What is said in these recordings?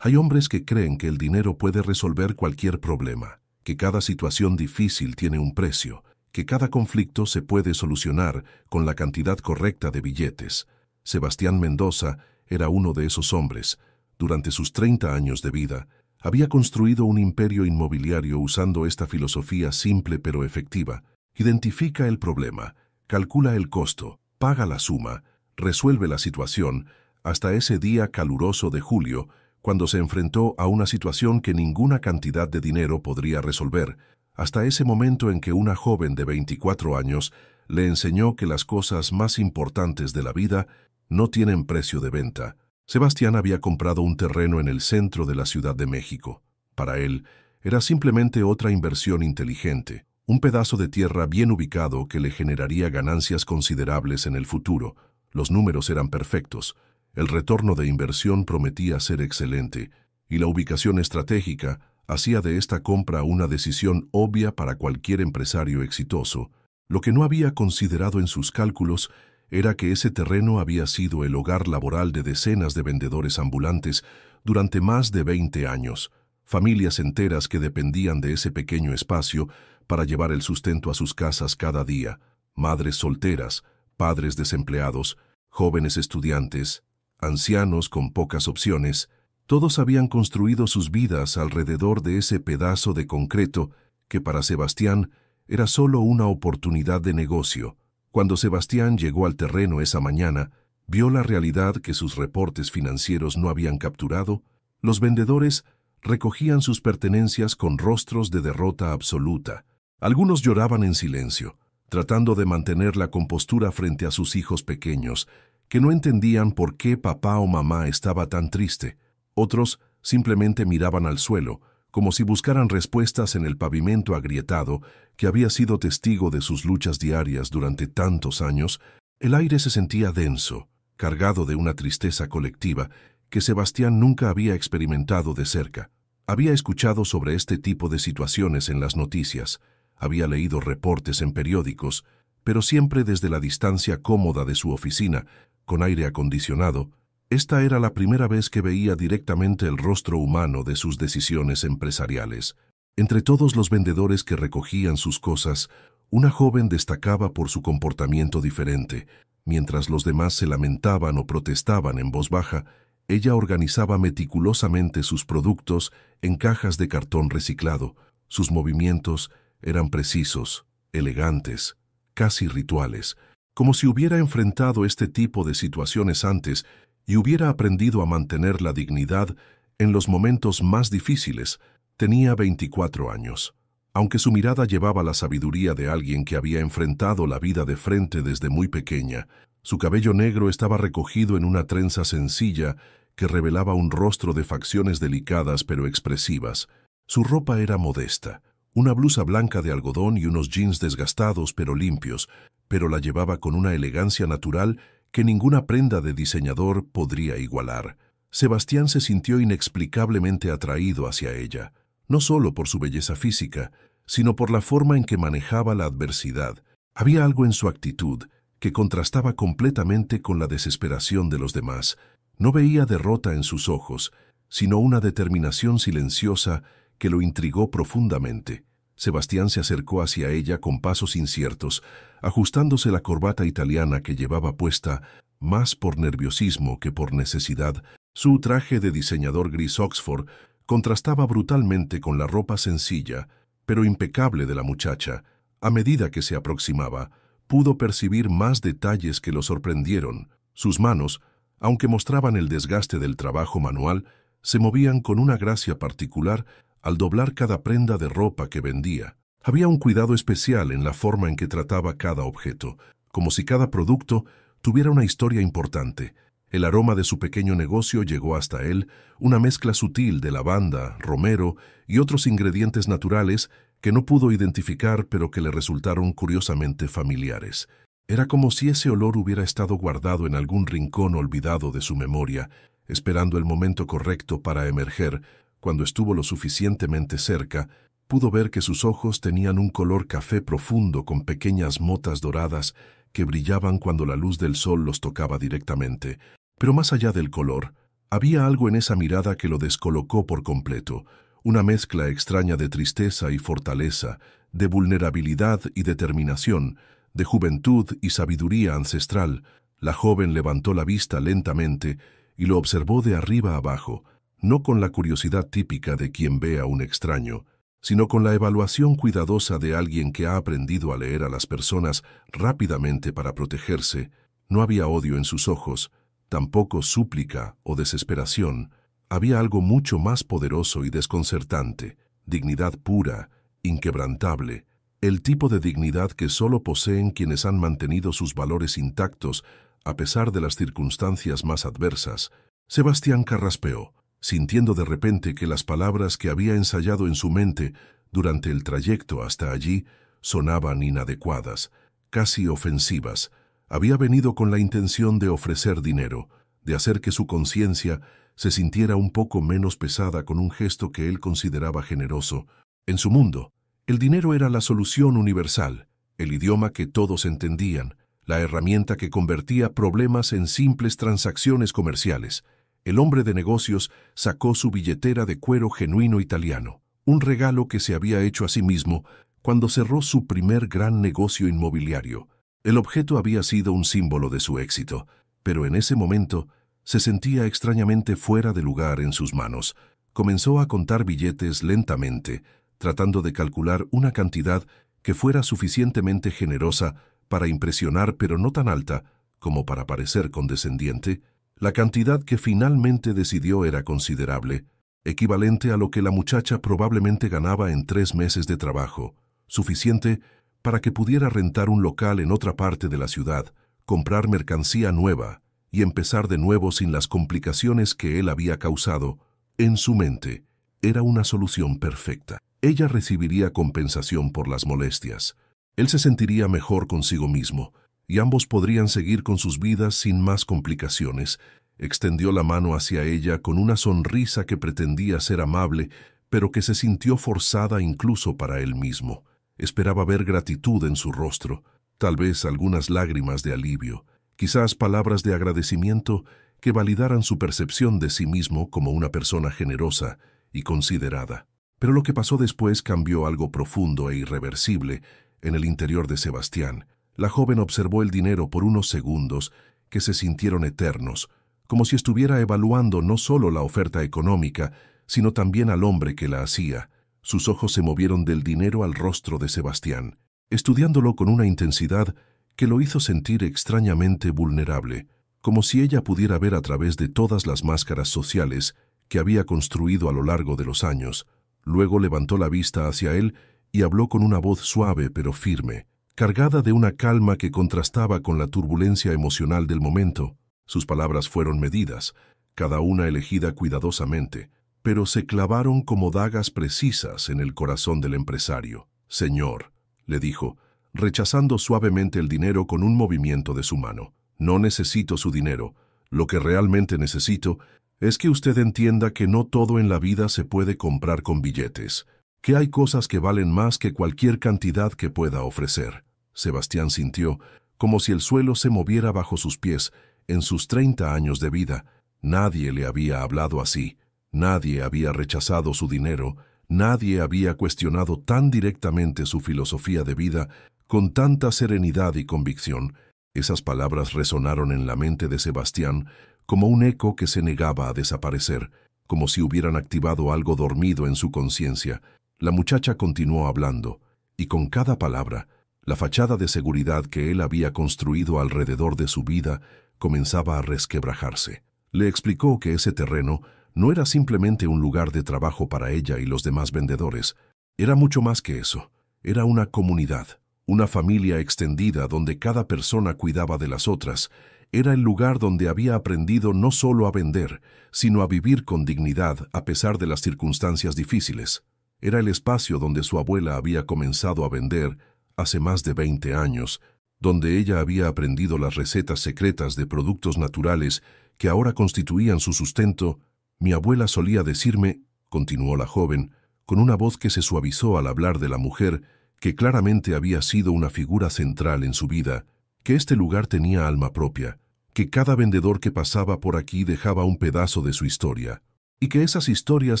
Hay hombres que creen que el dinero puede resolver cualquier problema, que cada situación difícil tiene un precio, que cada conflicto se puede solucionar con la cantidad correcta de billetes. Sebastián Mendoza era uno de esos hombres. Durante sus 30 años de vida, había construido un imperio inmobiliario usando esta filosofía simple pero efectiva. Identifica el problema, calcula el costo, paga la suma, resuelve la situación, hasta ese día caluroso de julio, cuando se enfrentó a una situación que ninguna cantidad de dinero podría resolver, hasta ese momento en que una joven de 24 años le enseñó que las cosas más importantes de la vida no tienen precio de venta. Sebastián había comprado un terreno en el centro de la Ciudad de México. Para él, era simplemente otra inversión inteligente, un pedazo de tierra bien ubicado que le generaría ganancias considerables en el futuro. Los números eran perfectos. El retorno de inversión prometía ser excelente, y la ubicación estratégica hacía de esta compra una decisión obvia para cualquier empresario exitoso. Lo que no había considerado en sus cálculos era que ese terreno había sido el hogar laboral de decenas de vendedores ambulantes durante más de 20 años, familias enteras que dependían de ese pequeño espacio para llevar el sustento a sus casas cada día, madres solteras, padres desempleados, jóvenes estudiantes, ancianos con pocas opciones. Todos habían construido sus vidas alrededor de ese pedazo de concreto que para Sebastián era solo una oportunidad de negocio. Cuando Sebastián llegó al terreno esa mañana, vio la realidad que sus reportes financieros no habían capturado. Los vendedores recogían sus pertenencias con rostros de derrota absoluta. Algunos lloraban en silencio, tratando de mantener la compostura frente a sus hijos pequeños, que no entendían por qué papá o mamá estaba tan triste. Otros simplemente miraban al suelo, como si buscaran respuestas en el pavimento agrietado que había sido testigo de sus luchas diarias durante tantos años. El aire se sentía denso, cargado de una tristeza colectiva que Sebastián nunca había experimentado de cerca. Había escuchado sobre este tipo de situaciones en las noticias, había leído reportes en periódicos, pero siempre desde la distancia cómoda de su oficina, con aire acondicionado. Esta era la primera vez que veía directamente el rostro humano de sus decisiones empresariales. Entre todos los vendedores que recogían sus cosas, una joven destacaba por su comportamiento diferente. Mientras los demás se lamentaban o protestaban en voz baja, ella organizaba meticulosamente sus productos en cajas de cartón reciclado. Sus movimientos eran precisos, elegantes, casi rituales, como si hubiera enfrentado este tipo de situaciones antes y hubiera aprendido a mantener la dignidad en los momentos más difíciles. Tenía 24 años. Aunque su mirada llevaba la sabiduría de alguien que había enfrentado la vida de frente desde muy pequeña, su cabello negro estaba recogido en una trenza sencilla que revelaba un rostro de facciones delicadas pero expresivas. Su ropa era modesta, una blusa blanca de algodón y unos jeans desgastados pero limpios, pero la llevaba con una elegancia natural que ninguna prenda de diseñador podría igualar. Sebastián se sintió inexplicablemente atraído hacia ella, no solo por su belleza física, sino por la forma en que manejaba la adversidad. Había algo en su actitud que contrastaba completamente con la desesperación de los demás. No veía derrota en sus ojos, sino una determinación silenciosa que lo intrigó profundamente. Sebastián se acercó hacia ella con pasos inciertos, ajustándose la corbata italiana que llevaba puesta, más por nerviosismo que por necesidad. Su traje de diseñador gris Oxford contrastaba brutalmente con la ropa sencilla, pero impecable de la muchacha. A medida que se aproximaba, pudo percibir más detalles que lo sorprendieron. Sus manos, aunque mostraban el desgaste del trabajo manual, se movían con una gracia particular al doblar cada prenda de ropa que vendía. Había un cuidado especial en la forma en que trataba cada objeto, como si cada producto tuviera una historia importante. El aroma de su pequeño negocio llegó hasta él, una mezcla sutil de lavanda, romero y otros ingredientes naturales que no pudo identificar pero que le resultaron curiosamente familiares. Era como si ese olor hubiera estado guardado en algún rincón olvidado de su memoria, esperando el momento correcto para emerger. Cuando estuvo lo suficientemente cerca, pudo ver que sus ojos tenían un color café profundo con pequeñas motas doradas que brillaban cuando la luz del sol los tocaba directamente. Pero más allá del color, Había algo en esa mirada que lo descolocó por completo, una mezcla extraña de tristeza y fortaleza, de vulnerabilidad y determinación, de juventud y sabiduría ancestral. La joven levantó la vista lentamente y lo observó de arriba abajo, no con la curiosidad típica de quien ve a un extraño, sino con la evaluación cuidadosa de alguien que ha aprendido a leer a las personas rápidamente para protegerse. No había odio en sus ojos, tampoco súplica o desesperación. Había algo mucho más poderoso y desconcertante, dignidad pura, inquebrantable, el tipo de dignidad que solo poseen quienes han mantenido sus valores intactos a pesar de las circunstancias más adversas. Sebastián carraspeó, sintiendo de repente que las palabras que había ensayado en su mente durante el trayecto hasta allí sonaban inadecuadas, casi ofensivas. Había venido con la intención de ofrecer dinero, de hacer que su conciencia se sintiera un poco menos pesada con un gesto que él consideraba generoso. En su mundo, el dinero era la solución universal, el idioma que todos entendían, la herramienta que convertía problemas en simples transacciones comerciales. El hombre de negocios sacó su billetera de cuero genuino italiano, un regalo que se había hecho a sí mismo cuando cerró su primer gran negocio inmobiliario. El objeto había sido un símbolo de su éxito, pero en ese momento se sentía extrañamente fuera de lugar en sus manos. Comenzó a contar billetes lentamente, tratando de calcular una cantidad que fuera suficientemente generosa para impresionar, pero no tan alta como para parecer condescendiente. La cantidad que finalmente decidió era considerable, equivalente a lo que la muchacha probablemente ganaba en 3 meses de trabajo, suficiente para que pudiera rentar un local en otra parte de la ciudad, comprar mercancía nueva y empezar de nuevo sin las complicaciones que él había causado. En su mente, era una solución perfecta. Ella recibiría compensación por las molestias. Él se sentiría mejor consigo mismo, y ambos podrían seguir con sus vidas sin más complicaciones. Extendió la mano hacia ella con una sonrisa que pretendía ser amable, pero que se sintió forzada incluso para él mismo. Esperaba ver gratitud en su rostro, tal vez algunas lágrimas de alivio, quizás palabras de agradecimiento que validaran su percepción de sí mismo como una persona generosa y considerada. Pero lo que pasó después cambió algo profundo e irreversible en el interior de Sebastián. La joven observó el dinero por unos segundos que se sintieron eternos, como si estuviera evaluando no solo la oferta económica, sino también al hombre que la hacía. Sus ojos se movieron del dinero al rostro de Sebastián, estudiándolo con una intensidad que lo hizo sentir extrañamente vulnerable, como si ella pudiera ver a través de todas las máscaras sociales que había construido a lo largo de los años. Luego levantó la vista hacia él y habló con una voz suave pero firme, cargada de una calma que contrastaba con la turbulencia emocional del momento. Sus palabras fueron medidas, cada una elegida cuidadosamente, pero se clavaron como dagas precisas en el corazón del empresario. «Señor», le dijo, rechazando suavemente el dinero con un movimiento de su mano, «no necesito su dinero. Lo que realmente necesito es que usted entienda que no todo en la vida se puede comprar con billetes, que hay cosas que valen más que cualquier cantidad que pueda ofrecer». Sebastián sintió como si el suelo se moviera bajo sus pies. En sus 30 años de vida, nadie le había hablado así, nadie había rechazado su dinero, nadie había cuestionado tan directamente su filosofía de vida con tanta serenidad y convicción. Esas palabras resonaron en la mente de Sebastián como un eco que se negaba a desaparecer, como si hubieran activado algo dormido en su conciencia. La muchacha continuó hablando, y con cada palabra, la fachada de seguridad que él había construido alrededor de su vida comenzaba a resquebrajarse. Le explicó que ese terreno no era simplemente un lugar de trabajo para ella y los demás vendedores. Era mucho más que eso. Era una comunidad, una familia extendida donde cada persona cuidaba de las otras. Era el lugar donde había aprendido no solo a vender, sino a vivir con dignidad a pesar de las circunstancias difíciles. Era el espacio donde su abuela había comenzado a vender hace más de 20 años, donde ella había aprendido las recetas secretas de productos naturales que ahora constituían su sustento. «Mi abuela solía decirme», continuó la joven, con una voz que se suavizó al hablar de la mujer que claramente había sido una figura central en su vida, «que este lugar tenía alma propia, que cada vendedor que pasaba por aquí dejaba un pedazo de su historia, y que esas historias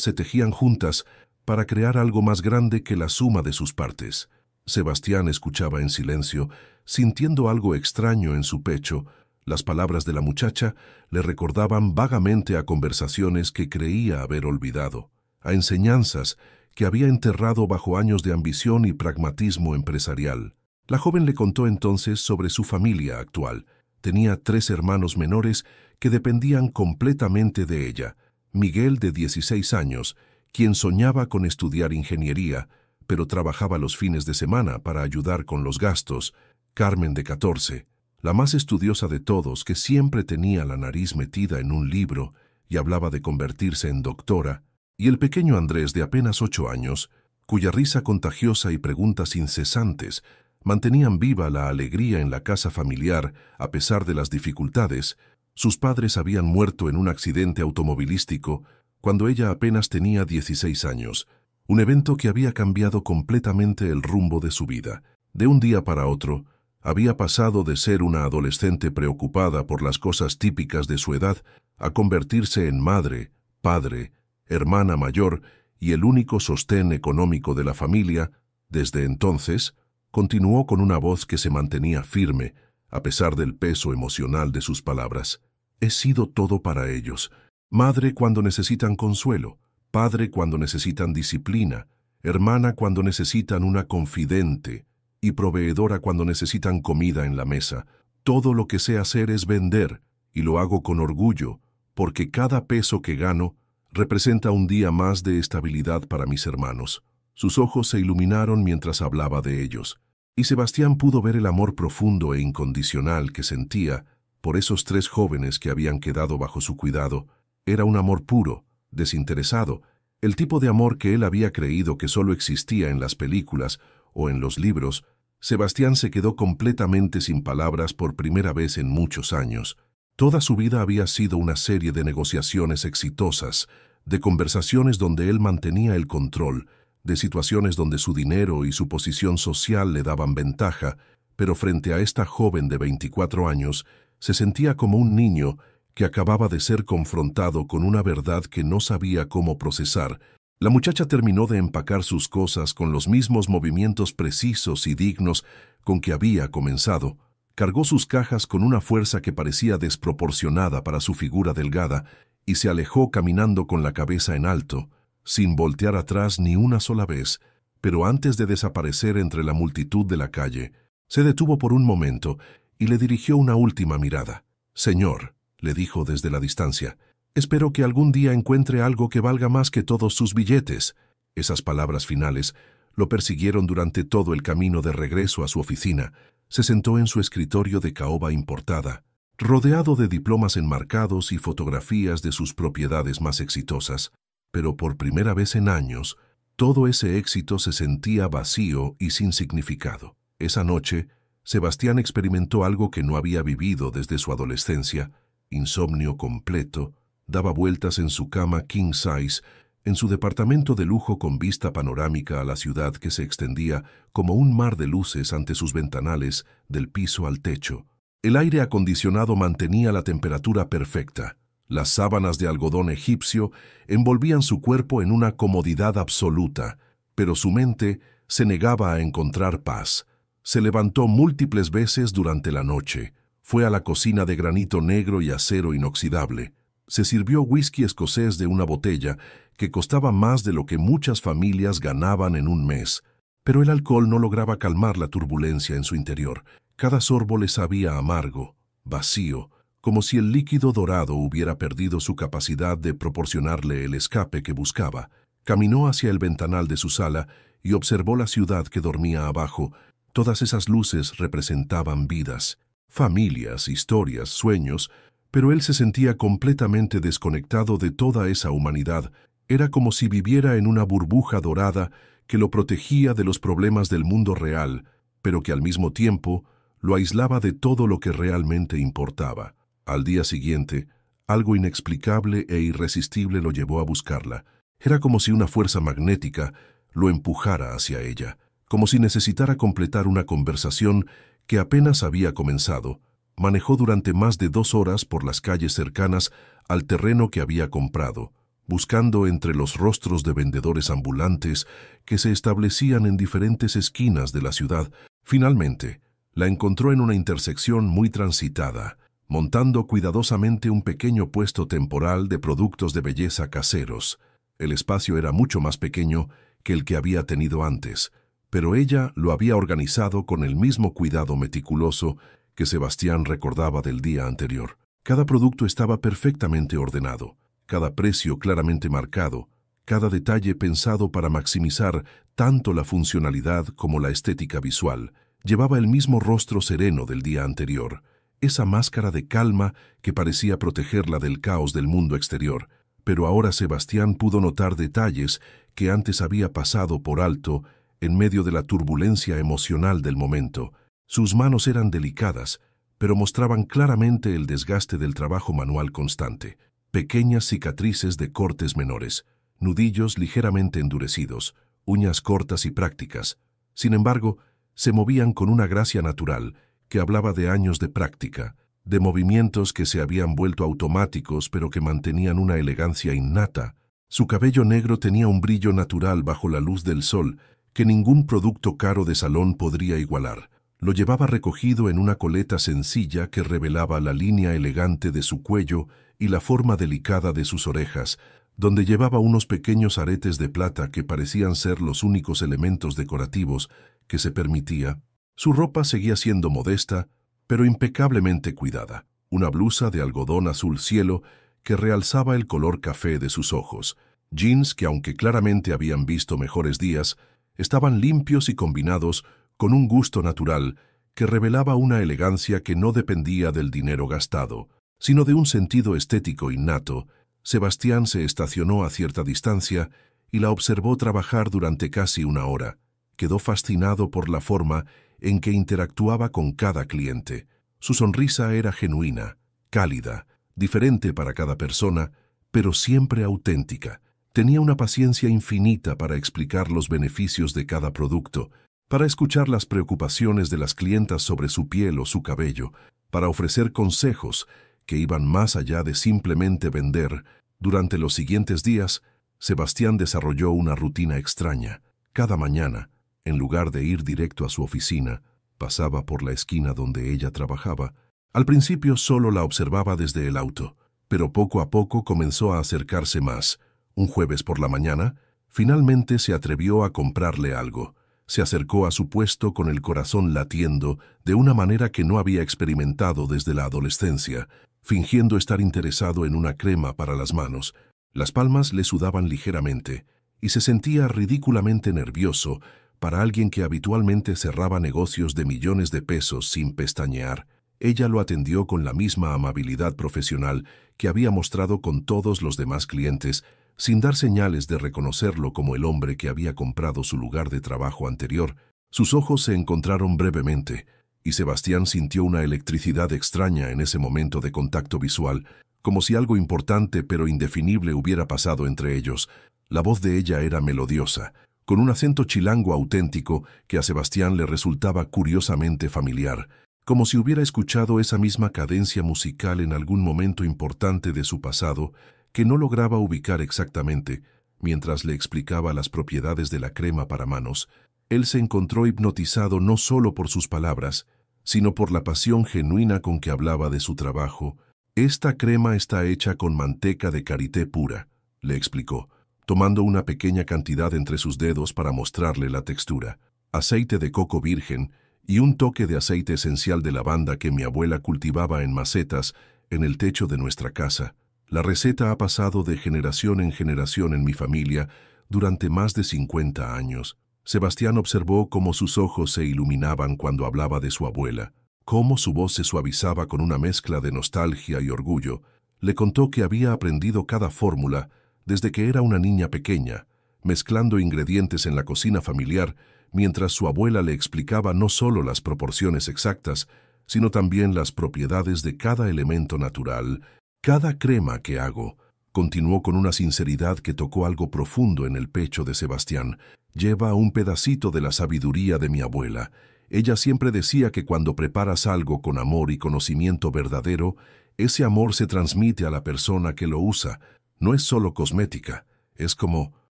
se tejían juntas para crear algo más grande que la suma de sus partes. Sebastián escuchaba en silencio, sintiendo algo extraño en su pecho. Las palabras de la muchacha le recordaban vagamente a conversaciones que creía haber olvidado, a enseñanzas que había enterrado bajo años de ambición y pragmatismo empresarial. La joven le contó entonces sobre su familia actual. Tenía 3 hermanos menores que dependían completamente de ella. Miguel, de 16 años, quien soñaba con estudiar ingeniería, pero trabajaba los fines de semana para ayudar con los gastos. Carmen, de 14, la más estudiosa de todos, que siempre tenía la nariz metida en un libro y hablaba de convertirse en doctora, y el pequeño Andrés, de apenas 8 años, cuya risa contagiosa y preguntas incesantes mantenían viva la alegría en la casa familiar a pesar de las dificultades. Sus padres habían muerto en un accidente automovilístico cuando ella apenas tenía 16 años, un evento que había cambiado completamente el rumbo de su vida. De un día para otro, había pasado de ser una adolescente preocupada por las cosas típicas de su edad a convertirse en madre, padre, hermana mayor y el único sostén económico de la familia. Desde entonces, continuó con una voz que se mantenía firme, a pesar del peso emocional de sus palabras. He sido todo para ellos. Madre cuando necesitan consuelo, padre cuando necesitan disciplina, hermana cuando necesitan una confidente y proveedora cuando necesitan comida en la mesa. Todo lo que sé hacer es vender, y lo hago con orgullo, porque cada peso que gano representa un día más de estabilidad para mis hermanos. Sus ojos se iluminaron mientras hablaba de ellos, y Sebastián pudo ver el amor profundo e incondicional que sentía por esos 3 jóvenes que habían quedado bajo su cuidado. Era un amor puro, desinteresado, el tipo de amor que él había creído que solo existía en las películas o en los libros. Sebastián se quedó completamente sin palabras por primera vez en muchos años. Toda su vida había sido una serie de negociaciones exitosas, de conversaciones donde él mantenía el control, de situaciones donde su dinero y su posición social le daban ventaja, pero frente a esta joven de 24 años, se sentía como un niño que acababa de ser confrontado con una verdad que no sabía cómo procesar. La muchacha terminó de empacar sus cosas con los mismos movimientos precisos y dignos con que había comenzado. Cargó sus cajas con una fuerza que parecía desproporcionada para su figura delgada y se alejó caminando con la cabeza en alto, sin voltear atrás ni una sola vez, pero antes de desaparecer entre la multitud de la calle, se detuvo por un momento y le dirigió una última mirada. «Señor», le dijo desde la distancia, «espero que algún día encuentre algo que valga más que todos sus billetes». Esas palabras finales lo persiguieron durante todo el camino de regreso a su oficina. Se sentó en su escritorio de caoba importada, rodeado de diplomas enmarcados y fotografías de sus propiedades más exitosas. Pero por primera vez en años, todo ese éxito se sentía vacío y sin significado. Esa noche, Sebastián experimentó algo que no había vivido desde su adolescencia: insomnio completo. Daba vueltas en su cama king size, en su departamento de lujo con vista panorámica a la ciudad que se extendía como un mar de luces ante sus ventanales, del piso al techo. El aire acondicionado mantenía la temperatura perfecta. Las sábanas de algodón egipcio envolvían su cuerpo en una comodidad absoluta, pero su mente se negaba a encontrar paz. Se levantó múltiples veces durante la noche. Fue a la cocina de granito negro y acero inoxidable. Se sirvió whisky escocés de una botella que costaba más de lo que muchas familias ganaban en un mes. Pero el alcohol no lograba calmar la turbulencia en su interior. Cada sorbo le sabía amargo, vacío, como si el líquido dorado hubiera perdido su capacidad de proporcionarle el escape que buscaba. Caminó hacia el ventanal de su sala y observó la ciudad que dormía abajo. Todas esas luces representaban vidas, familias, historias, sueños, pero él se sentía completamente desconectado de toda esa humanidad. Era como si viviera en una burbuja dorada que lo protegía de los problemas del mundo real, pero que al mismo tiempo lo aislaba de todo lo que realmente importaba. Al día siguiente, algo inexplicable e irresistible lo llevó a buscarla. Era como si una fuerza magnética lo empujara hacia ella, como si necesitara completar una conversación que apenas había comenzado. Manejó durante más de 2 horas por las calles cercanas al terreno que había comprado, buscando entre los rostros de vendedores ambulantes que se establecían en diferentes esquinas de la ciudad. Finalmente, la encontró en una intersección muy transitada, montando cuidadosamente un pequeño puesto temporal de productos de belleza caseros. El espacio era mucho más pequeño que el que había tenido antes, pero ella lo había organizado con el mismo cuidado meticuloso que Sebastián recordaba del día anterior. Cada producto estaba perfectamente ordenado, cada precio claramente marcado, cada detalle pensado para maximizar tanto la funcionalidad como la estética visual. Llevaba el mismo rostro sereno del día anterior, esa máscara de calma que parecía protegerla del caos del mundo exterior. Pero ahora Sebastián pudo notar detalles que antes había pasado por alto en medio de la turbulencia emocional del momento. Sus manos eran delicadas, pero mostraban claramente el desgaste del trabajo manual constante. Pequeñas cicatrices de cortes menores, nudillos ligeramente endurecidos, uñas cortas y prácticas. Sin embargo, se movían con una gracia natural que hablaba de años de práctica, de movimientos que se habían vuelto automáticos pero que mantenían una elegancia innata. Su cabello negro tenía un brillo natural bajo la luz del sol que ningún producto caro de salón podría igualar. Lo llevaba recogido en una coleta sencilla que revelaba la línea elegante de su cuello y la forma delicada de sus orejas, donde llevaba unos pequeños aretes de plata que parecían ser los únicos elementos decorativos que se permitía. Su ropa seguía siendo modesta, pero impecablemente cuidada. Una blusa de algodón azul cielo que realzaba el color café de sus ojos. Jeans que, aunque claramente habían visto mejores días, estaban limpios y combinados con un gusto natural que revelaba una elegancia que no dependía del dinero gastado, sino de un sentido estético innato. Sebastián se estacionó a cierta distancia y la observó trabajar durante casi 1 hora. Quedó fascinado por la forma en que interactuaba con cada cliente. Su sonrisa era genuina, cálida, diferente para cada persona, pero siempre auténtica. Tenía una paciencia infinita para explicar los beneficios de cada producto, para escuchar las preocupaciones de las clientas sobre su piel o su cabello, para ofrecer consejos que iban más allá de simplemente vender. Durante los siguientes días, Sebastián desarrolló una rutina extraña. Cada mañana, en lugar de ir directo a su oficina, pasaba por la esquina donde ella trabajaba. Al principio solo la observaba desde el auto, pero poco a poco comenzó a acercarse más. Un jueves por la mañana, finalmente se atrevió a comprarle algo. Se acercó a su puesto con el corazón latiendo de una manera que no había experimentado desde la adolescencia, fingiendo estar interesado en una crema para las manos. Las palmas le sudaban ligeramente y se sentía ridículamente nervioso para alguien que habitualmente cerraba negocios de millones de pesos sin pestañear. Ella lo atendió con la misma amabilidad profesional que había mostrado con todos los demás clientes, sin dar señales de reconocerlo como el hombre que había comprado su lugar de trabajo anterior. Sus ojos se encontraron brevemente, y Sebastián sintió una electricidad extraña en ese momento de contacto visual, como si algo importante pero indefinible hubiera pasado entre ellos. La voz de ella era melodiosa, con un acento chilango auténtico que a Sebastián le resultaba curiosamente familiar, como si hubiera escuchado esa misma cadencia musical en algún momento importante de su pasado que no lograba ubicar exactamente. Mientras le explicaba las propiedades de la crema para manos, él se encontró hipnotizado no solo por sus palabras, sino por la pasión genuina con que hablaba de su trabajo. «Esta crema está hecha con manteca de karité pura», le explicó, tomando una pequeña cantidad entre sus dedos para mostrarle la textura. «Aceite de coco virgen y un toque de aceite esencial de lavanda que mi abuela cultivaba en macetas en el techo de nuestra casa. La receta ha pasado de generación en generación en mi familia durante más de 50 años». Sebastián observó cómo sus ojos se iluminaban cuando hablaba de su abuela, cómo su voz se suavizaba con una mezcla de nostalgia y orgullo. Le contó que había aprendido cada fórmula desde que era una niña pequeña, mezclando ingredientes en la cocina familiar, mientras su abuela le explicaba no solo las proporciones exactas, sino también las propiedades de cada elemento natural. «Cada crema que hago», continuó con una sinceridad que tocó algo profundo en el pecho de Sebastián, «lleva un pedacito de la sabiduría de mi abuela. Ella siempre decía que cuando preparas algo con amor y conocimiento verdadero, ese amor se transmite a la persona que lo usa. No es solo cosmética, es como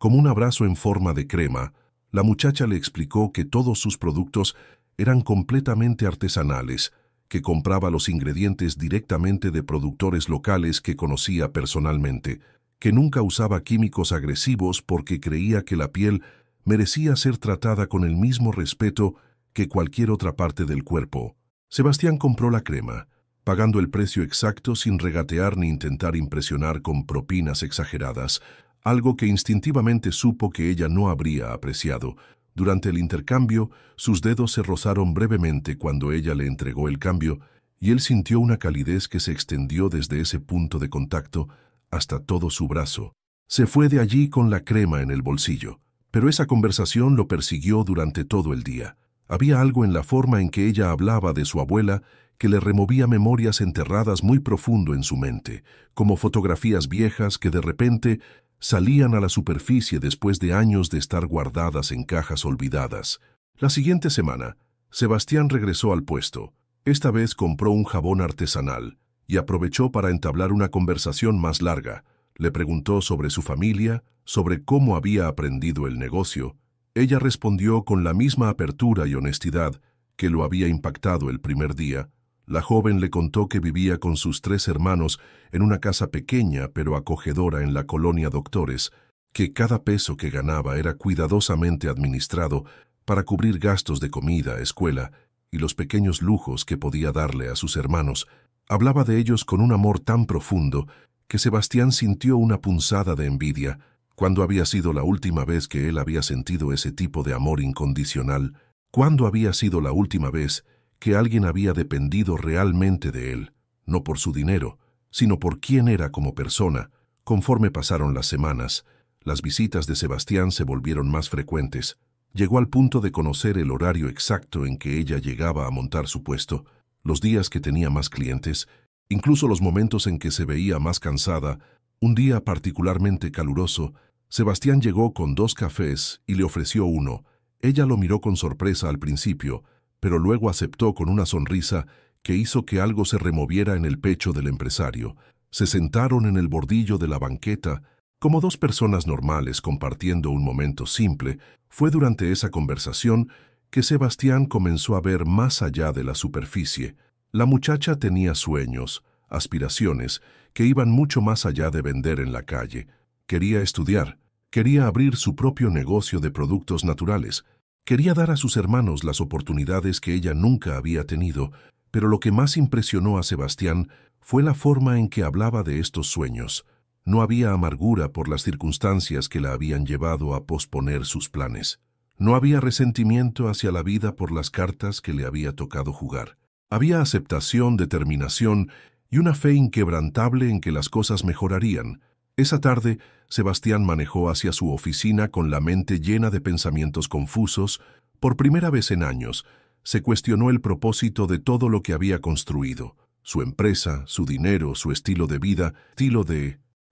un abrazo en forma de crema. La muchacha le explicó que todos sus productos eran completamente artesanales, que compraba los ingredientes directamente de productores locales que conocía personalmente, que nunca usaba químicos agresivos porque creía que la piel merecía ser tratada con el mismo respeto que cualquier otra parte del cuerpo. Sebastián compró la crema, pagando el precio exacto sin regatear ni intentar impresionar con propinas exageradas, algo que instintivamente supo que ella no habría apreciado. Durante el intercambio, sus dedos se rozaron brevemente cuando ella le entregó el cambio, y él sintió una calidez que se extendió desde ese punto de contacto hasta todo su brazo. Se fue de allí con la crema en el bolsillo, pero esa conversación lo persiguió durante todo el día. Había algo en la forma en que ella hablaba de su abuela que le removía memorias enterradas muy profundo en su mente, como fotografías viejas que de repente salían a la superficie después de años de estar guardadas en cajas olvidadas. La siguiente semana, Sebastián regresó al puesto. Esta vez compró un jabón artesanal y aprovechó para entablar una conversación más larga. Le preguntó sobre su familia, sobre cómo había aprendido el negocio. Ella respondió con la misma apertura y honestidad que lo había impactado el primer día. La joven le contó que vivía con sus 3 hermanos en una casa pequeña pero acogedora en la colonia Doctores, que cada peso que ganaba era cuidadosamente administrado para cubrir gastos de comida, escuela y los pequeños lujos que podía darle a sus hermanos. Hablaba de ellos con un amor tan profundo que Sebastián sintió una punzada de envidia. ¿Cuándo había sido la última vez que él había sentido ese tipo de amor incondicional? ¿Cuándo había sido la última vez que alguien había dependido realmente de él, no por su dinero, sino por quién era como persona? Conforme pasaron las semanas, las visitas de Sebastián se volvieron más frecuentes. Llegó al punto de conocer el horario exacto en que ella llegaba a montar su puesto, los días que tenía más clientes, incluso los momentos en que se veía más cansada. Un día particularmente caluroso, Sebastián llegó con 2 cafés y le ofreció uno. Ella lo miró con sorpresa al principio, pero luego aceptó con una sonrisa que hizo que algo se removiera en el pecho del empresario. Se sentaron en el bordillo de la banqueta, como 2 personas normales compartiendo un momento simple. Fue durante esa conversación que Sebastián comenzó a ver más allá de la superficie. La muchacha tenía sueños, aspiraciones, que iban mucho más allá de vender en la calle. Quería estudiar, quería abrir su propio negocio de productos naturales, quería dar a sus hermanos las oportunidades que ella nunca había tenido, pero lo que más impresionó a Sebastián fue la forma en que hablaba de estos sueños. No había amargura por las circunstancias que la habían llevado a posponer sus planes. No había resentimiento hacia la vida por las cartas que le había tocado jugar. Había aceptación, determinación y una fe inquebrantable en que las cosas mejorarían. Esa tarde, Sebastián manejó hacia su oficina con la mente llena de pensamientos confusos. Por primera vez en años, se cuestionó el propósito de todo lo que había construido. Su empresa, su dinero, su estilo de vida,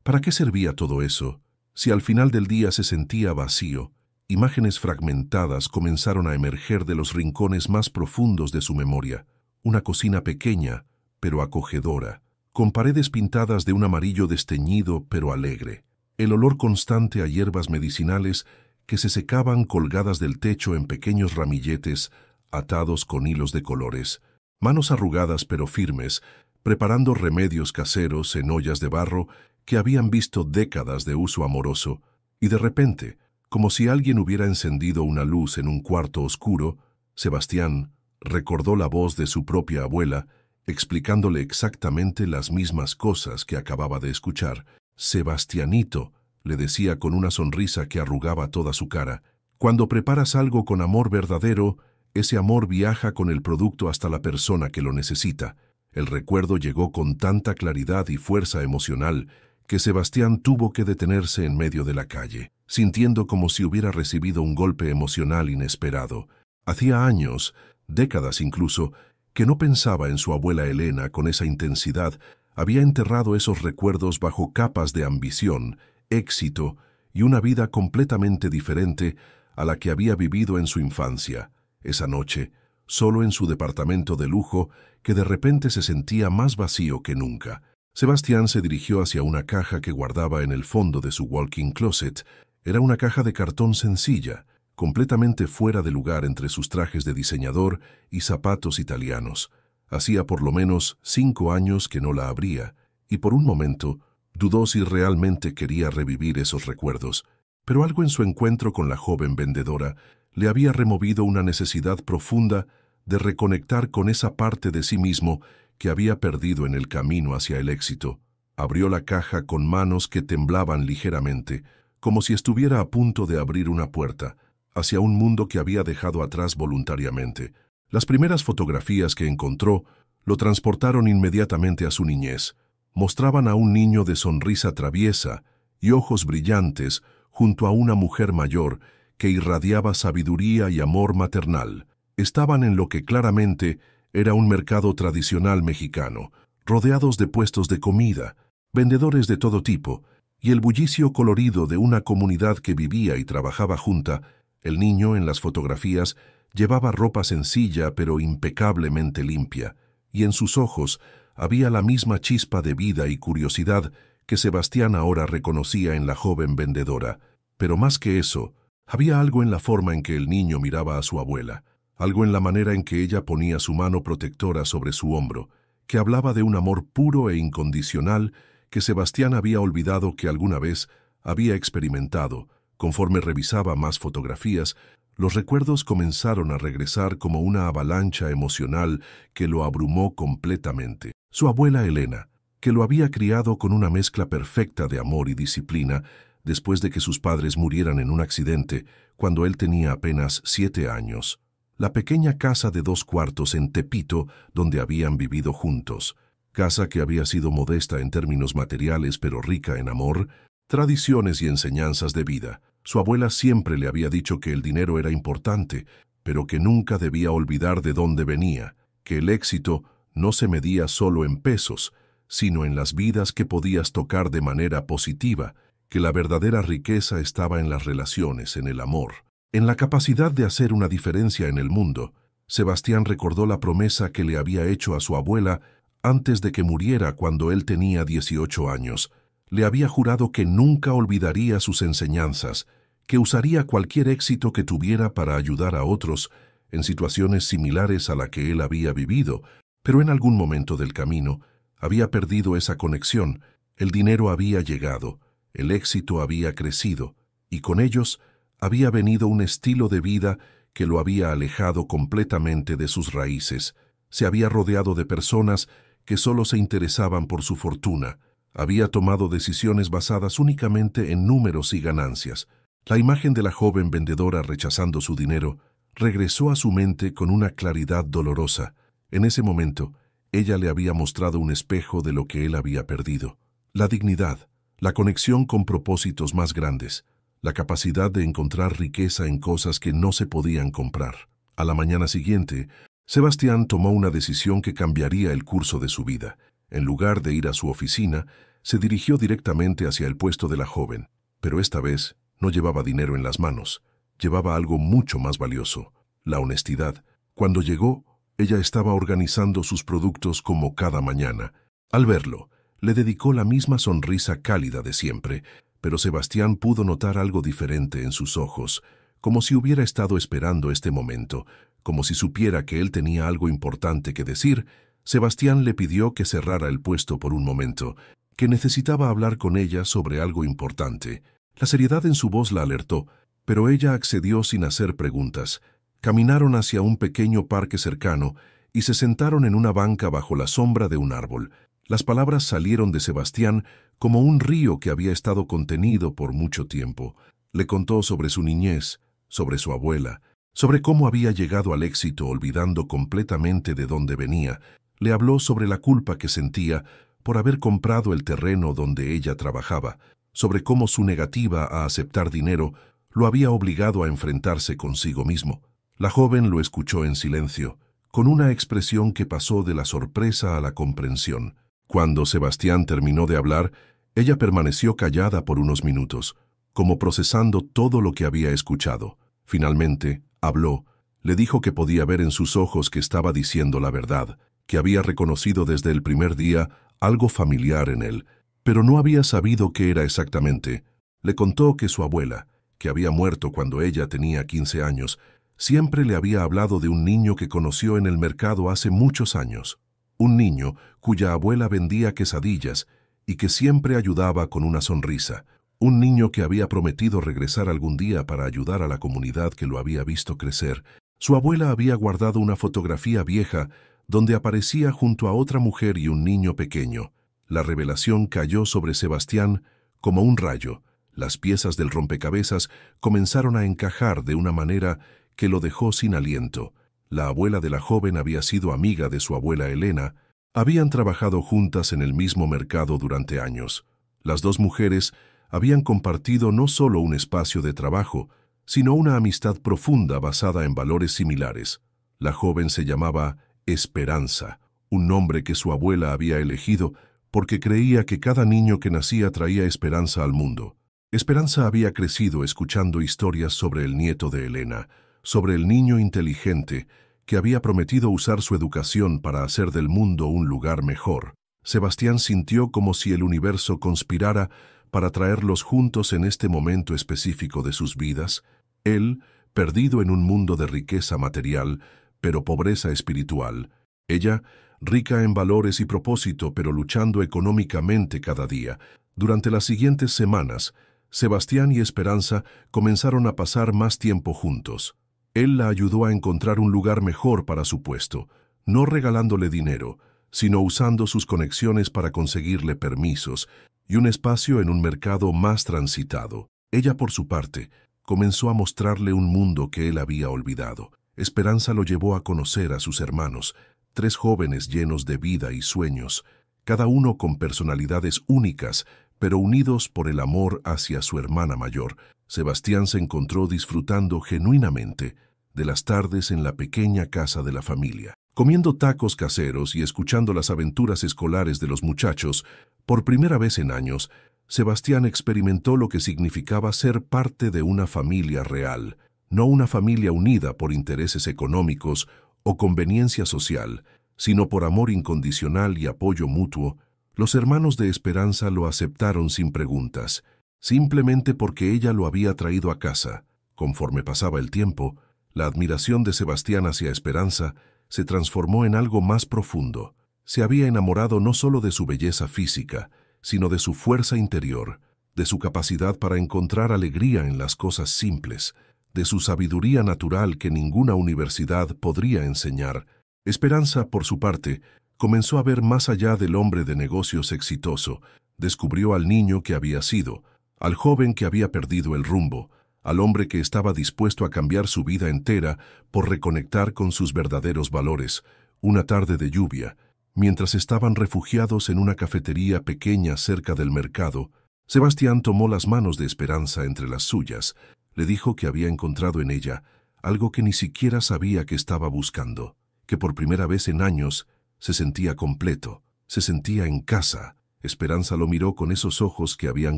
¿para qué servía todo eso? Si al final del día se sentía vacío, imágenes fragmentadas comenzaron a emerger de los rincones más profundos de su memoria. Una cocina pequeña, pero acogedora, con paredes pintadas de un amarillo desteñido pero alegre. El olor constante a hierbas medicinales que se secaban colgadas del techo en pequeños ramilletes atados con hilos de colores. Manos arrugadas pero firmes, preparando remedios caseros en ollas de barro que habían visto décadas de uso amoroso. Y de repente, como si alguien hubiera encendido una luz en un cuarto oscuro, Sebastián recordó la voz de su propia abuela, explicándole exactamente las mismas cosas que acababa de escuchar. «Sebastianito», le decía con una sonrisa que arrugaba toda su cara, «cuando preparas algo con amor verdadero, ese amor viaja con el producto hasta la persona que lo necesita». El recuerdo llegó con tanta claridad y fuerza emocional que Sebastián tuvo que detenerse en medio de la calle, sintiendo como si hubiera recibido un golpe emocional inesperado. Hacía años, décadas incluso, que no pensaba en su abuela Elena con esa intensidad. Había enterrado esos recuerdos bajo capas de ambición, éxito y una vida completamente diferente a la que había vivido en su infancia. Esa noche, solo en su departamento de lujo, que de repente se sentía más vacío que nunca. Sebastián se dirigió hacia una caja que guardaba en el fondo de su walk-in closet. Era una caja de cartón sencilla, completamente fuera de lugar entre sus trajes de diseñador y zapatos italianos. Hacía por lo menos 5 años que no la abría, y por un momento dudó si realmente quería revivir esos recuerdos. Pero algo en su encuentro con la joven vendedora le había removido una necesidad profunda de reconectar con esa parte de sí mismo que había perdido en el camino hacia el éxito. Abrió la caja con manos que temblaban ligeramente, como si estuviera a punto de abrir una puerta hacia un mundo que había dejado atrás voluntariamente. Las primeras fotografías que encontró lo transportaron inmediatamente a su niñez. Mostraban a un niño de sonrisa traviesa y ojos brillantes junto a una mujer mayor que irradiaba sabiduría y amor maternal. Estaban en lo que claramente era un mercado tradicional mexicano, rodeados de puestos de comida, vendedores de todo tipo, y el bullicio colorido de una comunidad que vivía y trabajaba junta. El niño en las fotografías llevaba ropa sencilla pero impecablemente limpia, y en sus ojos había la misma chispa de vida y curiosidad que Sebastián ahora reconocía en la joven vendedora. Pero más que eso, había algo en la forma en que el niño miraba a su abuela, algo en la manera en que ella ponía su mano protectora sobre su hombro, que hablaba de un amor puro e incondicional que Sebastián había olvidado que alguna vez había experimentado. Conforme revisaba más fotografías, los recuerdos comenzaron a regresar como una avalancha emocional que lo abrumó completamente. Su abuela Elena, que lo había criado con una mezcla perfecta de amor y disciplina, después de que sus padres murieran en un accidente cuando él tenía apenas 7 años. La pequeña casa de 2 cuartos en Tepito donde habían vivido juntos. Casa que había sido modesta en términos materiales pero rica en amor, tradiciones y enseñanzas de vida. Su abuela siempre le había dicho que el dinero era importante, pero que nunca debía olvidar de dónde venía, que el éxito no se medía solo en pesos, sino en las vidas que podías tocar de manera positiva, que la verdadera riqueza estaba en las relaciones, en el amor, en la capacidad de hacer una diferencia en el mundo. Sebastián recordó la promesa que le había hecho a su abuela antes de que muriera cuando él tenía 18 años. Le había jurado que nunca olvidaría sus enseñanzas, que usaría cualquier éxito que tuviera para ayudar a otros en situaciones similares a la que él había vivido, pero en algún momento del camino había perdido esa conexión. El dinero había llegado, el éxito había crecido, y con ellos había venido un estilo de vida que lo había alejado completamente de sus raíces. Se había rodeado de personas que solo se interesaban por su fortuna. Había tomado decisiones basadas únicamente en números y ganancias. La imagen de la joven vendedora rechazando su dinero regresó a su mente con una claridad dolorosa. En ese momento, ella le había mostrado un espejo de lo que él había perdido. La dignidad, la conexión con propósitos más grandes, la capacidad de encontrar riqueza en cosas que no se podían comprar. A la mañana siguiente, Sebastián tomó una decisión que cambiaría el curso de su vida. En lugar de ir a su oficina, se dirigió directamente hacia el puesto de la joven, pero esta vez no llevaba dinero en las manos, llevaba algo mucho más valioso, la honestidad. Cuando llegó, ella estaba organizando sus productos como cada mañana. Al verlo, le dedicó la misma sonrisa cálida de siempre, pero Sebastián pudo notar algo diferente en sus ojos, como si hubiera estado esperando este momento, como si supiera que él tenía algo importante que decir. Sebastián le pidió que cerrara el puesto por un momento, que necesitaba hablar con ella sobre algo importante. La seriedad en su voz la alertó, pero ella accedió sin hacer preguntas. Caminaron hacia un pequeño parque cercano y se sentaron en una banca bajo la sombra de un árbol. Las palabras salieron de Sebastián como un río que había estado contenido por mucho tiempo. Le contó sobre su niñez, sobre su abuela, sobre cómo había llegado al éxito olvidando completamente de dónde venía. Le habló sobre la culpa que sentía por haber comprado el terreno donde ella trabajaba, sobre cómo su negativa a aceptar dinero lo había obligado a enfrentarse consigo mismo. La joven lo escuchó en silencio, con una expresión que pasó de la sorpresa a la comprensión. Cuando Sebastián terminó de hablar, ella permaneció callada por unos minutos, como procesando todo lo que había escuchado. Finalmente, habló. Le dijo que podía ver en sus ojos que estaba diciendo la verdad, que había reconocido desde el primer día algo familiar en él, pero no había sabido qué era exactamente. Le contó que su abuela, que había muerto cuando ella tenía 15 años, siempre le había hablado de un niño que conoció en el mercado hace muchos años. Un niño cuya abuela vendía quesadillas y que siempre ayudaba con una sonrisa. Un niño que había prometido regresar algún día para ayudar a la comunidad que lo había visto crecer. Su abuela había guardado una fotografía vieja donde aparecía junto a otra mujer y un niño pequeño. La revelación cayó sobre Sebastián como un rayo. Las piezas del rompecabezas comenzaron a encajar de una manera que lo dejó sin aliento. La abuela de la joven había sido amiga de su abuela Elena. Habían trabajado juntas en el mismo mercado durante años. Las dos mujeres habían compartido no solo un espacio de trabajo, sino una amistad profunda basada en valores similares. La joven se llamaba Esperanza, un nombre que su abuela había elegido porque creía que cada niño que nacía traía esperanza al mundo. Esperanza había crecido escuchando historias sobre el nieto de Elena, sobre el niño inteligente que había prometido usar su educación para hacer del mundo un lugar mejor. Sebastián sintió como si el universo conspirara para traerlos juntos en este momento específico de sus vidas. Él, perdido en un mundo de riqueza material, pero pobreza espiritual. Ella, rica en valores y propósito, pero luchando económicamente cada día. Durante las siguientes semanas, Sebastián y Esperanza comenzaron a pasar más tiempo juntos. Él la ayudó a encontrar un lugar mejor para su puesto, no regalándole dinero, sino usando sus conexiones para conseguirle permisos y un espacio en un mercado más transitado. Ella, por su parte, comenzó a mostrarle un mundo que él había olvidado. Esperanza lo llevó a conocer a sus hermanos, 3 jóvenes llenos de vida y sueños, cada uno con personalidades únicas, pero unidos por el amor hacia su hermana mayor. Sebastián se encontró disfrutando genuinamente de las tardes en la pequeña casa de la familia, comiendo tacos caseros y escuchando las aventuras escolares de los muchachos. Por primera vez en años, Sebastián experimentó lo que significaba ser parte de una familia real, no una familia unida por intereses económicos o conveniencia social, sino por amor incondicional y apoyo mutuo. Los hermanos de Esperanza lo aceptaron sin preguntas, simplemente porque ella lo había traído a casa. Conforme pasaba el tiempo, la admiración de Sebastián hacia Esperanza se transformó en algo más profundo. Se había enamorado no solo de su belleza física, sino de su fuerza interior, de su capacidad para encontrar alegría en las cosas simples, de su sabiduría natural que ninguna universidad podría enseñar. Esperanza, por su parte, comenzó a ver más allá del hombre de negocios exitoso. Descubrió al niño que había sido, al joven que había perdido el rumbo, al hombre que estaba dispuesto a cambiar su vida entera por reconectar con sus verdaderos valores. Una tarde de lluvia, mientras estaban refugiados en una cafetería pequeña cerca del mercado, Sebastián tomó las manos de Esperanza entre las suyas. Le dijo que había encontrado en ella algo que ni siquiera sabía que estaba buscando, que por primera vez en años se sentía completo, se sentía en casa. Esperanza lo miró con esos ojos que habían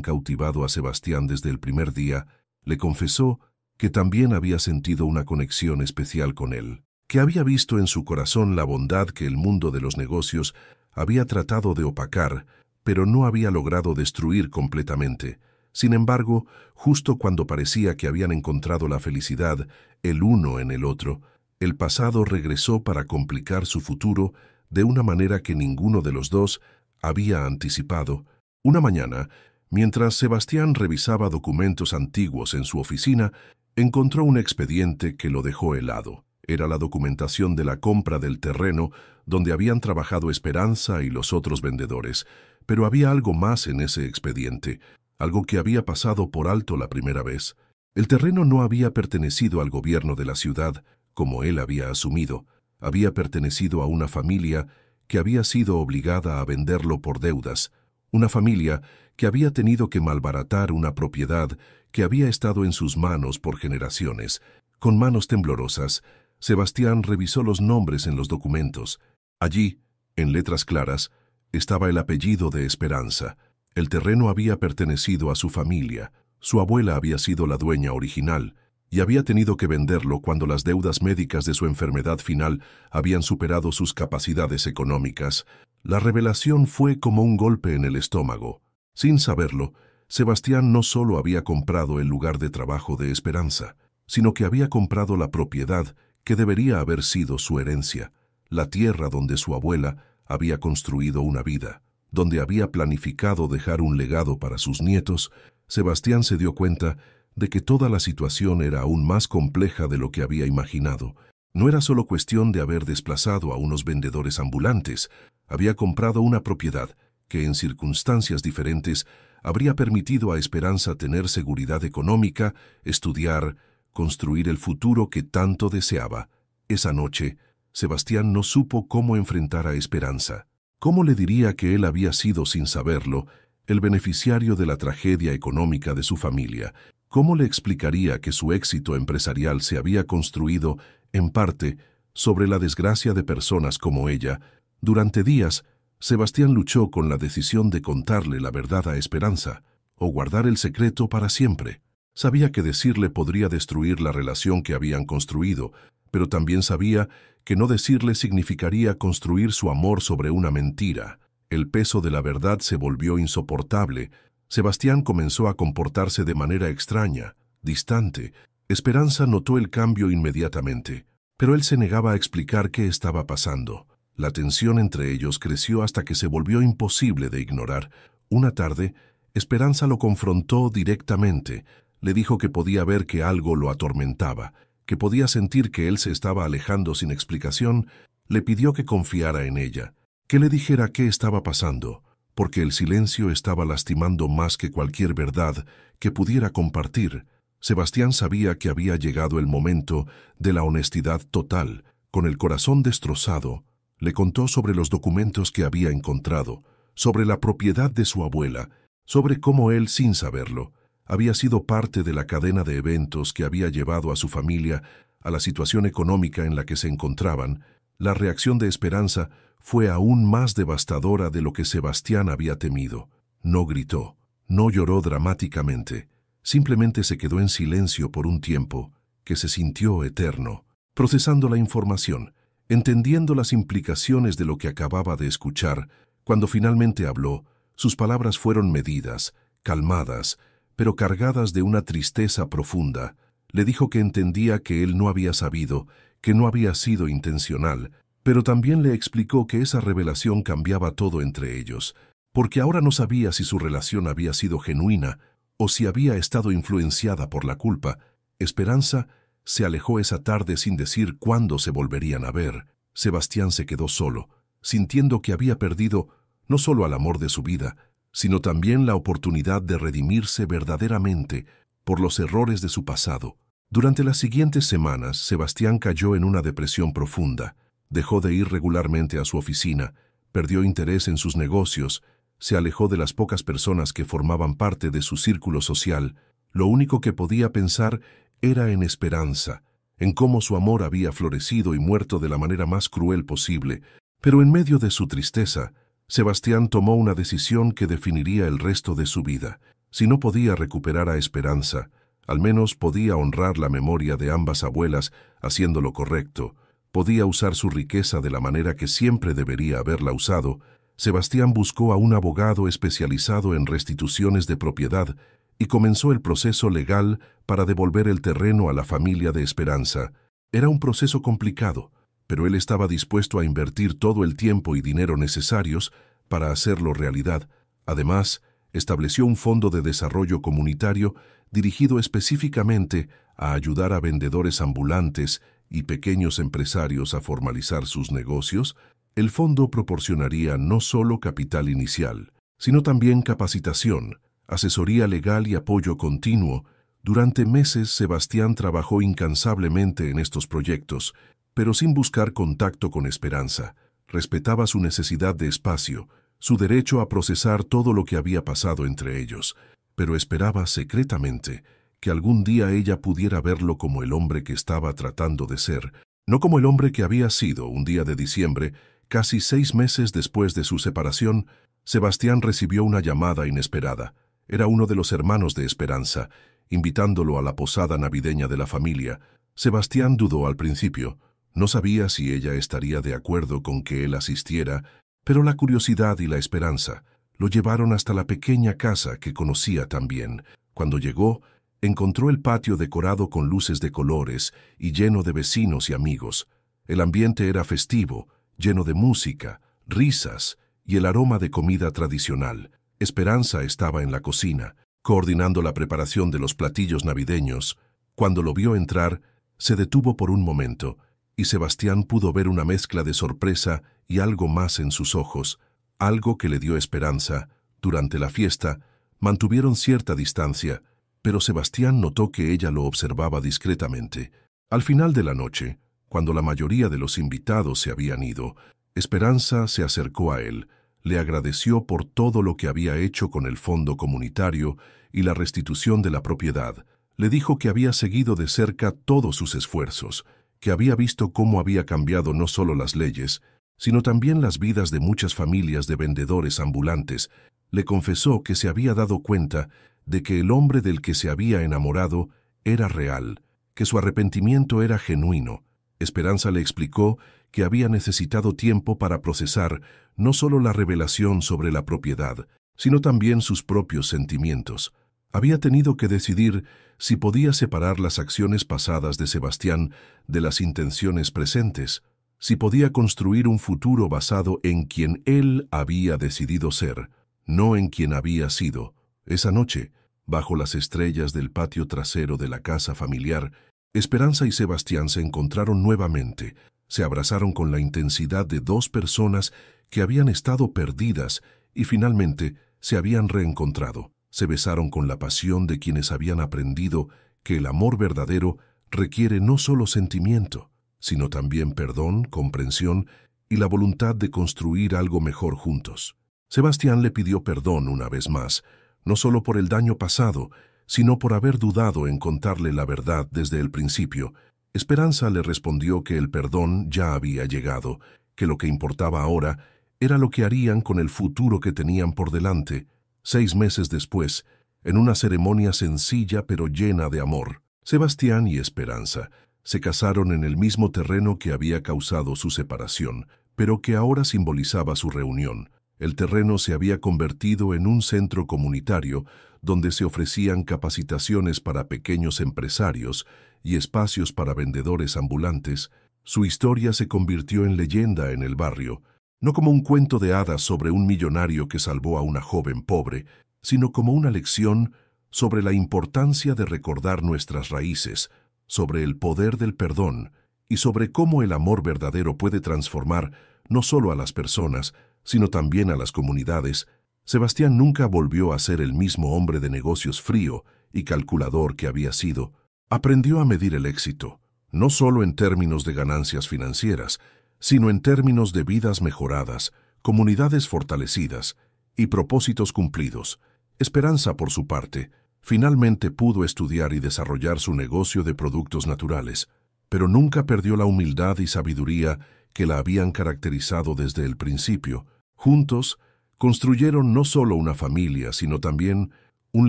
cautivado a Sebastián desde el primer día. Le confesó que también había sentido una conexión especial con él, que había visto en su corazón la bondad que el mundo de los negocios había tratado de opacar, pero no había logrado destruir completamente. Sin embargo, justo cuando parecía que habían encontrado la felicidad el uno en el otro, el pasado regresó para complicar su futuro de una manera que ninguno de los dos había anticipado. Una mañana, mientras Sebastián revisaba documentos antiguos en su oficina, encontró un expediente que lo dejó helado. Era la documentación de la compra del terreno donde habían trabajado Esperanza y los otros vendedores, pero había algo más en ese expediente, algo que había pasado por alto la primera vez. El terreno no había pertenecido al gobierno de la ciudad, como él había asumido. Había pertenecido a una familia que había sido obligada a venderlo por deudas, una familia que había tenido que malbaratar una propiedad que había estado en sus manos por generaciones. Con manos temblorosas, Sebastián revisó los nombres en los documentos. Allí, en letras claras, estaba el apellido de Esperanza. El terreno había pertenecido a su familia. Su abuela había sido la dueña original, y había tenido que venderlo cuando las deudas médicas de su enfermedad final habían superado sus capacidades económicas. La revelación fue como un golpe en el estómago. Sin saberlo, Sebastián no solo había comprado el lugar de trabajo de Esperanza, sino que había comprado la propiedad que debería haber sido su herencia, la tierra donde su abuela había construido una vida, donde había planificado dejar un legado para sus nietos. Sebastián se dio cuenta de que toda la situación era aún más compleja de lo que había imaginado. No era solo cuestión de haber desplazado a unos vendedores ambulantes, había comprado una propiedad que en circunstancias diferentes habría permitido a Esperanza tener seguridad económica, estudiar, construir el futuro que tanto deseaba. Esa noche, Sebastián no supo cómo enfrentar a Esperanza. ¿Cómo le diría que él había sido, sin saberlo, el beneficiario de la tragedia económica de su familia? ¿Cómo le explicaría que su éxito empresarial se había construido, en parte, sobre la desgracia de personas como ella? Durante días, Sebastián luchó con la decisión de contarle la verdad a Esperanza, o guardar el secreto para siempre. Sabía que decirle podría destruir la relación que habían construido, pero también sabía que no decirle significaría construir su amor sobre una mentira. El peso de la verdad se volvió insoportable. Sebastián comenzó a comportarse de manera extraña, distante. Esperanza notó el cambio inmediatamente, pero él se negaba a explicar qué estaba pasando. La tensión entre ellos creció hasta que se volvió imposible de ignorar. Una tarde, Esperanza lo confrontó directamente. Le dijo que podía ver que algo lo atormentaba, que podía sentir que él se estaba alejando sin explicación. Le pidió que confiara en ella, que le dijera qué estaba pasando, porque el silencio estaba lastimando más que cualquier verdad que pudiera compartir. Sebastián sabía que había llegado el momento de la honestidad total. Con el corazón destrozado, le contó sobre los documentos que había encontrado, sobre la propiedad de su abuela, sobre cómo él, sin saberlo, había sido parte de la cadena de eventos que había llevado a su familia a la situación económica en la que se encontraban. La reacción de Esperanza fue aún más devastadora de lo que Sebastián había temido. No gritó, no lloró dramáticamente, simplemente se quedó en silencio por un tiempo que se sintió eterno, procesando la información, entendiendo las implicaciones de lo que acababa de escuchar. Cuando finalmente habló, sus palabras fueron medidas, calmadas, pero cargadas de una tristeza profunda. Le dijo que entendía que él no había sabido, que no había sido intencional, pero también le explicó que esa revelación cambiaba todo entre ellos, porque ahora no sabía si su relación había sido genuina o si había estado influenciada por la culpa. Esperanza se alejó esa tarde sin decir cuándo se volverían a ver. Sebastián se quedó solo, sintiendo que había perdido no solo al amor de su vida, sino también la oportunidad de redimirse verdaderamente por los errores de su pasado. Durante las siguientes semanas, Sebastián cayó en una depresión profunda. Dejó de ir regularmente a su oficina, perdió interés en sus negocios, se alejó de las pocas personas que formaban parte de su círculo social. Lo único que podía pensar era en Esperanza, en cómo su amor había florecido y muerto de la manera más cruel posible. Pero en medio de su tristeza, Sebastián tomó una decisión que definiría el resto de su vida. Si no podía recuperar a Esperanza, al menos podía honrar la memoria de ambas abuelas haciendo lo correcto. Podía usar su riqueza de la manera que siempre debería haberla usado. Sebastián buscó a un abogado especializado en restituciones de propiedad y comenzó el proceso legal para devolver el terreno a la familia de Esperanza. Era un proceso complicado, pero él estaba dispuesto a invertir todo el tiempo y dinero necesarios para hacerlo realidad. Además, estableció un fondo de desarrollo comunitario dirigido específicamente a ayudar a vendedores ambulantes y pequeños empresarios a formalizar sus negocios. El fondo proporcionaría no solo capital inicial, sino también capacitación, asesoría legal y apoyo continuo. Durante meses, Sebastián trabajó incansablemente en estos proyectos, pero sin buscar contacto con Esperanza. Respetaba su necesidad de espacio, su derecho a procesar todo lo que había pasado entre ellos, pero esperaba secretamente que algún día ella pudiera verlo como el hombre que estaba tratando de ser, no como el hombre que había sido. Un día de diciembre, casi 6 meses después de su separación, Sebastián recibió una llamada inesperada. Era uno de los hermanos de Esperanza, invitándolo a la posada navideña de la familia. Sebastián dudó al principio. No sabía si ella estaría de acuerdo con que él asistiera, pero la curiosidad y la esperanza lo llevaron hasta la pequeña casa que conocía tan bien. Cuando llegó, encontró el patio decorado con luces de colores y lleno de vecinos y amigos. El ambiente era festivo, lleno de música, risas y el aroma de comida tradicional. Esperanza estaba en la cocina, coordinando la preparación de los platillos navideños. Cuando lo vio entrar, se detuvo por un momento, y Sebastián pudo ver una mezcla de sorpresa y algo más en sus ojos, algo que le dio esperanza. Durante la fiesta, mantuvieron cierta distancia, pero Sebastián notó que ella lo observaba discretamente. Al final de la noche, cuando la mayoría de los invitados se habían ido, Esperanza se acercó a él, le agradeció por todo lo que había hecho con el fondo comunitario y la restitución de la propiedad. Le dijo que había seguido de cerca todos sus esfuerzos, que había visto cómo había cambiado no solo las leyes, sino también las vidas de muchas familias de vendedores ambulantes. Le confesó que se había dado cuenta de que el hombre del que se había enamorado era real, que su arrepentimiento era genuino. Esperanza le explicó que había necesitado tiempo para procesar no solo la revelación sobre la propiedad, sino también sus propios sentimientos. Había tenido que decidir si podía separar las acciones pasadas de Sebastián de las intenciones presentes, si podía construir un futuro basado en quien él había decidido ser, no en quien había sido. Esa noche, bajo las estrellas del patio trasero de la casa familiar, Esperanza y Sebastián se encontraron nuevamente. Se abrazaron con la intensidad de dos personas que habían estado perdidas y finalmente se habían reencontrado. Se besaron con la pasión de quienes habían aprendido que el amor verdadero requiere no solo sentimiento, sino también perdón, comprensión y la voluntad de construir algo mejor juntos. Sebastián le pidió perdón una vez más, no solo por el daño pasado, sino por haber dudado en contarle la verdad desde el principio. Esperanza le respondió que el perdón ya había llegado, que lo que importaba ahora era lo que harían con el futuro que tenían por delante. 6 meses después, en una ceremonia sencilla pero llena de amor, Sebastián y Esperanza se casaron en el mismo terreno que había causado su separación, pero que ahora simbolizaba su reunión. El terreno se había convertido en un centro comunitario donde se ofrecían capacitaciones para pequeños empresarios y espacios para vendedores ambulantes. Su historia se convirtió en leyenda en el barrio, no como un cuento de hadas sobre un millonario que salvó a una joven pobre, sino como una lección sobre la importancia de recordar nuestras raíces, sobre el poder del perdón y sobre cómo el amor verdadero puede transformar no solo a las personas, sino también a las comunidades. Sebastián nunca volvió a ser el mismo hombre de negocios frío y calculador que había sido. Aprendió a medir el éxito, no solo en términos de ganancias financieras, sino en términos de vidas mejoradas, comunidades fortalecidas y propósitos cumplidos. Esperanza, por su parte, finalmente pudo estudiar y desarrollar su negocio de productos naturales, pero nunca perdió la humildad y sabiduría que la habían caracterizado desde el principio. Juntos, construyeron no solo una familia, sino también un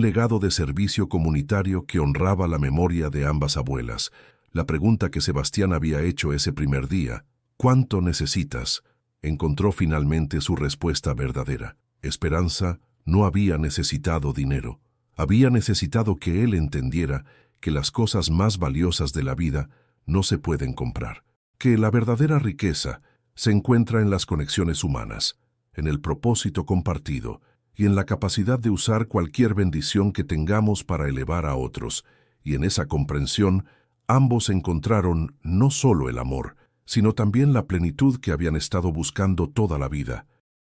legado de servicio comunitario que honraba la memoria de ambas abuelas. La pregunta que Sebastián había hecho ese primer día, ¿cuánto necesitas?, encontró finalmente su respuesta verdadera. Esperanza no había necesitado dinero. Había necesitado que él entendiera que las cosas más valiosas de la vida no se pueden comprar, que la verdadera riqueza se encuentra en las conexiones humanas, en el propósito compartido y en la capacidad de usar cualquier bendición que tengamos para elevar a otros. Y en esa comprensión, ambos encontraron no solo el amor, sino también la plenitud que habían estado buscando toda la vida.